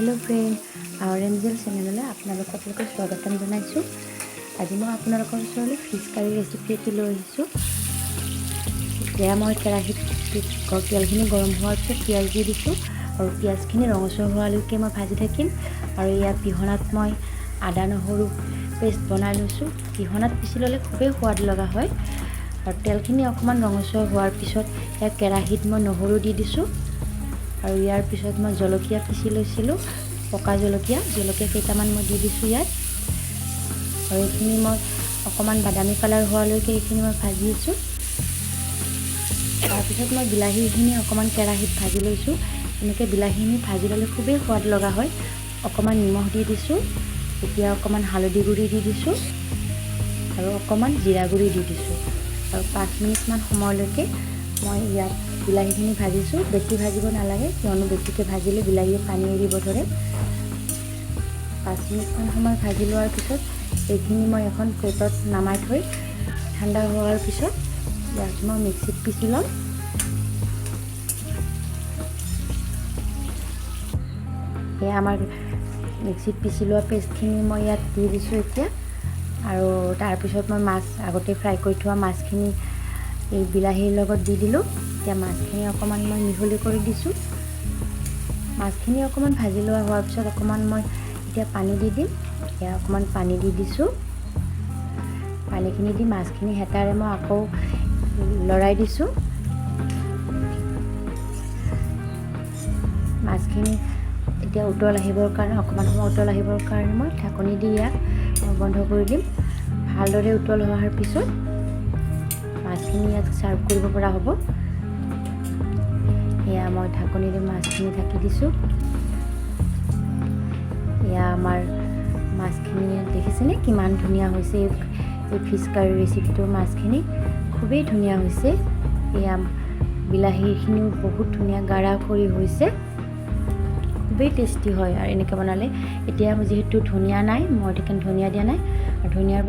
Hello friend our angel चेनेलলৈ আপোনালোক সকলোকে স্বাগতম জনাইছোঁ। আজি মই আপোনালোকৰ ওচৰলৈ ফিছ কাৰী ৰেচিপি এটি লৈ আহিছোঁ। এতিয়া মই কেৰাহীত তেলখিনি গৰম হোৱাৰ পিছত পিঁয়াজ দি দিছোঁ আৰু পিঁয়াজখিনি ৰঙচুৱা হোৱালৈকে মই ভাজি থাকিম। আৰু ইয়াত পিহনাত মই আদা নহৰু পেষ্ট বনাই লৈছোঁ। পিহনাত পিচি ল'লে খুবেই সোৱাদ লগা হয়। আৰু তেলখিনি অকণমান ৰঙচুৱা হোৱাৰ পিছত ইয়াত কেৰাহীত মই নহৰু দি দিছোঁ। আৰু ইয়াৰ পিছত মই জলকীয়া পিচি লৈছিলোঁ, পকা জলকীয়া কেইটামান মই দি দিছোঁ ইয়াত। আৰু এইখিনি মই অকণমান বাদামী কালাৰ হোৱালৈকে এইখিনি মই ভাজিছোঁ। তাৰপিছত মই বিলাহীখিনি অকণমান কেৰাহীত ভাজি লৈছোঁ। এনেকৈ বিলাহীখিনি ভাজি ল'লে খুবেই সোৱাদ লগা হয়। অকণমান নিমখ দি দিছোঁ, এতিয়া অকণমান হালধি গুড়ি দি দিছোঁ আৰু অকণমান জিৰা গুড়ি দি দিছোঁ। আৰু 5 মিনিটমান সময়লৈকে মই ইয়াত বিলাহীখিনি ভাজিছোঁ। বেছি ভাজিব নালাগে, কিয়নো বেছিকৈ ভাজিলে বিলাহীয়ে পানী এৰিব ধৰে। 5 মিনিটমান সময় ভাজি লোৱাৰ পিছত এইখিনি মই এখন প্লেটত নমাই থৈ ঠাণ্ডা হোৱাৰ পিছত ইয়াত মই মিক্সিত পিচি ল'ম। এয়া আমাৰ মিক্সিত পিচি লোৱা পেষ্টখিনি মই ইয়াত দি দিছোঁ এতিয়া। আৰু তাৰপিছত মই মাছ আগতে ফ্ৰাই কৰি থোৱা মাছখিনি এই বিলাহীৰ লগত দি দিলোঁ। এতিয়া মাছখিনি অকণমান মই মিহলি কৰি দিছোঁ। মাছখিনি অকণমান ভাজি লোৱা হোৱাৰ পিছত অকণমান মই এতিয়া পানী দি দিম। এতিয়া অকণমান পানী দি দিছোঁ। পানীখিনি দি মাছখিনি হেতাৰে মই আকৌ লৰাই দিছোঁ। মাছখিনি এতিয়া উতল আহিবৰ কাৰণে অকণমান সময় উতল আহিবৰ কাৰণে মই ঢাকনি দি ইয়াক মই বন্ধ কৰি দিম। ভালদৰে উতল হোৱাৰ পিছত মাছখিনি ইয়াত ছাৰ্ভ কৰিব পৰা হ'ব। এয়া মই ঢাকনিৰে মাছখিনি ঢাকি দিছোঁ। এয়া আমাৰ মাছখিনি দেখিছেনে কিমান ধুনীয়া হৈছে। এই ফিছ কাৰী ৰেচিপিটোৰ মাছখিনি খুবেই ধুনীয়া হৈছে। এয়া বিলাহীখিনিও বহুত ধুনীয়া গাঢ়া কৰি হৈছে, খুবেই টেষ্টি হয় আৰু এনেকৈ বনালে। এতিয়া যিহেতু ধনিয়া নাই, মই ধনিয়া দিয়া নাই, আৰু ধনিয়াৰ